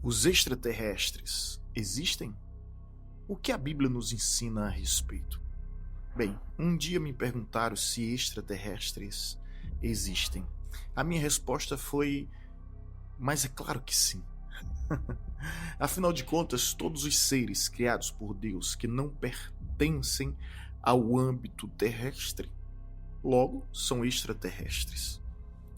Os extraterrestres existem? O que a Bíblia nos ensina a respeito? Bem, um dia me perguntaram se extraterrestres existem. A minha resposta foi: mas é claro que sim. Afinal de contas, todos os seres criados por Deus que não pertencem ao âmbito terrestre, logo são extraterrestres.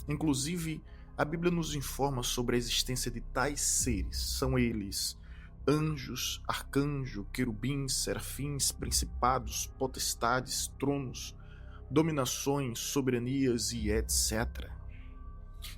Inclusive, a Bíblia nos informa sobre a existência de tais seres. São eles anjos, arcanjos, querubins, serafins, principados, potestades, tronos, dominações, soberanias e etc.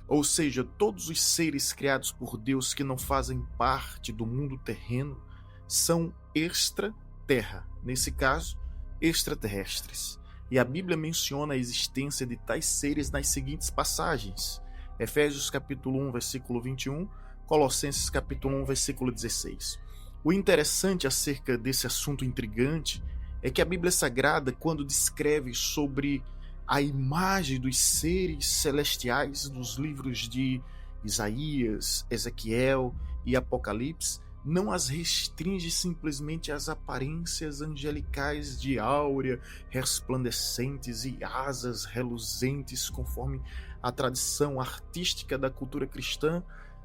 Ou seja, todos os seres criados por Deus que não fazem parte do mundo terreno são extraterra, nesse caso, extraterrestres. E a Bíblia menciona a existência de tais seres nas seguintes passagens: Efésios capítulo 1, versículo 21, Colossenses capítulo 1, versículo 16. O interessante acerca desse assunto intrigante é que a Bíblia Sagrada, quando descreve sobre a imagem dos seres celestiais nos livros de Isaías, Ezequiel e Apocalipse, não as restringe simplesmente às aparências angelicais de áurea, resplandecentes e asas reluzentes, conforme a tradição artística da cultura cristã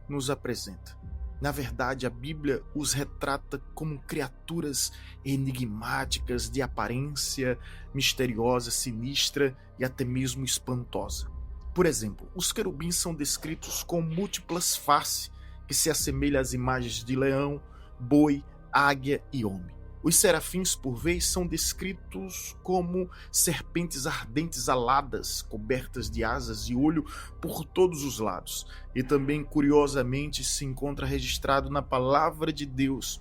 nos apresenta. Na verdade, a Bíblia os retrata como criaturas enigmáticas de aparência misteriosa, sinistra e até mesmo espantosa. Por exemplo, os querubins são descritos com múltiplas faces que se assemelham às imagens de leão, boi, águia e homem. Os serafins, por vez, são descritos como serpentes ardentes aladas, cobertas de asas e olho por todos os lados. E também, curiosamente, se encontra registrado na palavra de Deus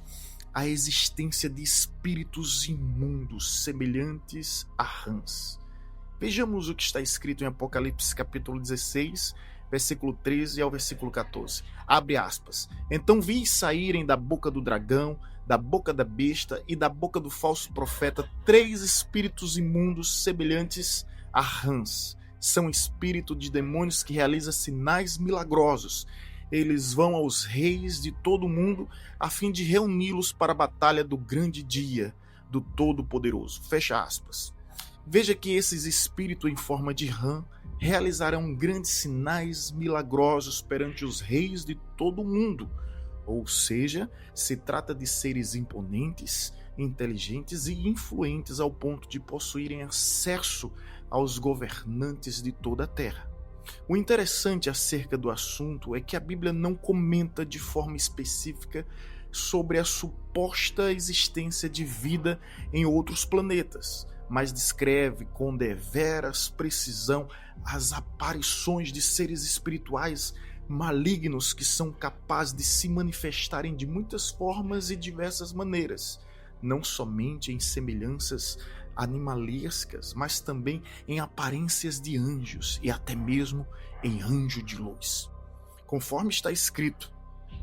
a existência de espíritos imundos, semelhantes a rãs. Vejamos o que está escrito em Apocalipse capítulo 16, versículo 13 ao versículo 14. Abre aspas. Então vi saírem da boca do dragão, da boca da besta e da boca do falso profeta 3 espíritos imundos semelhantes a rãs. São espíritos de demônios que realizam sinais milagrosos. Eles vão aos reis de todo o mundo a fim de reuni-los para a batalha do grande dia do Todo-Poderoso. Fecha aspas. Veja que esses espíritos em forma de rã realizarão grandes sinais milagrosos perante os reis de todo o mundo. Ou seja, se trata de seres imponentes, inteligentes e influentes ao ponto de possuírem acesso aos governantes de toda a terra. O interessante acerca do assunto é que a Bíblia não comenta de forma específica sobre a suposta existência de vida em outros planetas, mas descreve com deveras precisão as aparições de seres espirituais malignos que são capazes de se manifestarem de muitas formas e diversas maneiras, não somente em semelhanças animalescas, mas também em aparências de anjos e até mesmo em anjo de luz. Conforme está escrito,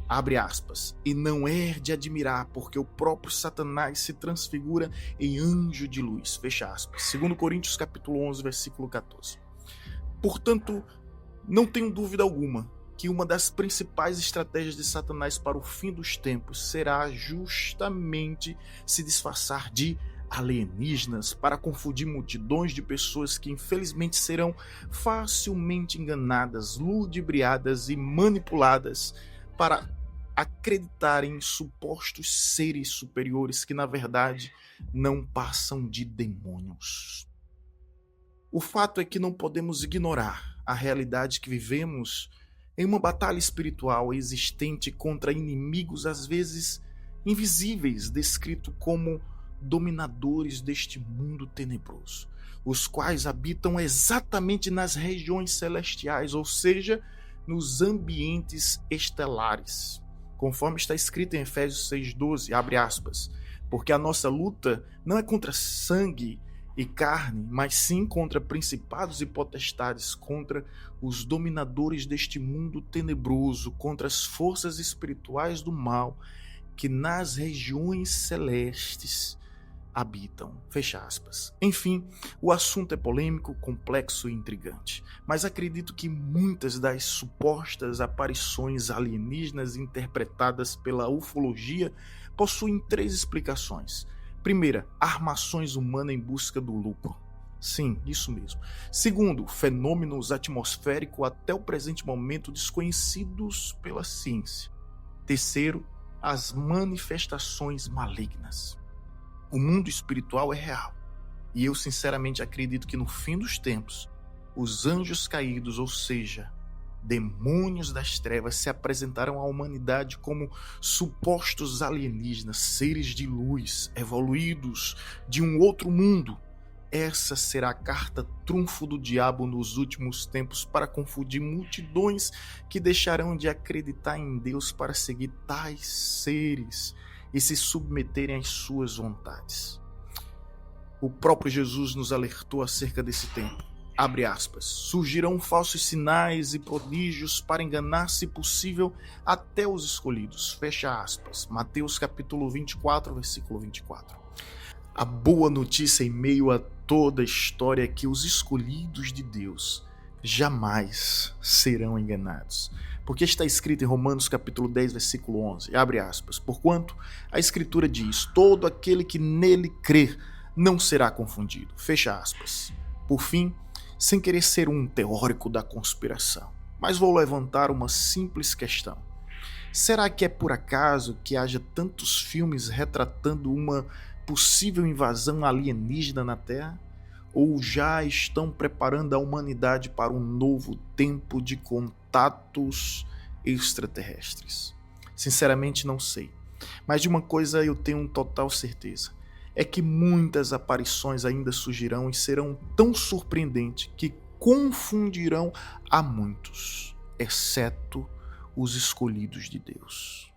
abre aspas, e não é de admirar, porque o próprio Satanás se transfigura em anjo de luz, fecha aspas. 2 Coríntios capítulo 11, versículo 14. Portanto, não tenho dúvida alguma que uma das principais estratégias de Satanás para o fim dos tempos será justamente se disfarçar de alienígenas para confundir multidões de pessoas que infelizmente serão facilmente enganadas, ludibriadas e manipuladas para acreditarem em supostos seres superiores que na verdade não passam de demônios. O fato é que não podemos ignorar a realidade que vivemos em uma batalha espiritual existente contra inimigos às vezes invisíveis, descritos como dominadores deste mundo tenebroso, os quais habitam exatamente nas regiões celestiais, ou seja, nos ambientes estelares. Conforme está escrito em Efésios 6,12, abre aspas, porque a nossa luta não é contra sangue e carne, mas sim contra principados e potestades, contra os dominadores deste mundo tenebroso, contra as forças espirituais do mal, que nas regiões celestes. habitam. Fecha aspas. Enfim, o assunto é polêmico, complexo e intrigante, mas acredito que muitas das supostas aparições alienígenas interpretadas pela ufologia possuem três explicações. Primeira, armações humanas em busca do lucro. Sim, isso mesmo. Segundo, fenômenos atmosféricos até o presente momento desconhecidos pela ciência. Terceiro, as manifestações malignas. O mundo espiritual é real. E eu sinceramente acredito que no fim dos tempos, os anjos caídos, ou seja, demônios das trevas, se apresentarão à humanidade como supostos alienígenas, seres de luz, evoluídos de um outro mundo. Essa será a carta trunfo do diabo nos últimos tempos para confundir multidões que deixarão de acreditar em Deus para seguir tais seres e se submeterem às suas vontades. O próprio Jesus nos alertou acerca desse tempo. Abre aspas. Surgirão falsos sinais e prodígios para enganar, se possível, até os escolhidos. Fecha aspas. Mateus capítulo 24, versículo 24. A boa notícia em meio a toda a história é que os escolhidos de Deus jamais serão enganados. Porque está escrito em Romanos capítulo 10, versículo 11, abre aspas, porquanto a escritura diz, todo aquele que nele crer não será confundido, fecha aspas. Por fim, sem querer ser um teórico da conspiração, mas vou levantar uma simples questão. Será que é por acaso que haja tantos filmes retratando uma possível invasão alienígena na Terra? Ou já estão preparando a humanidade para um novo tempo de contatos extraterrestres? Sinceramente não sei, mas de uma coisa eu tenho total certeza, é que muitas aparições ainda surgirão e serão tão surpreendentes que confundirão a muitos, exceto os escolhidos de Deus.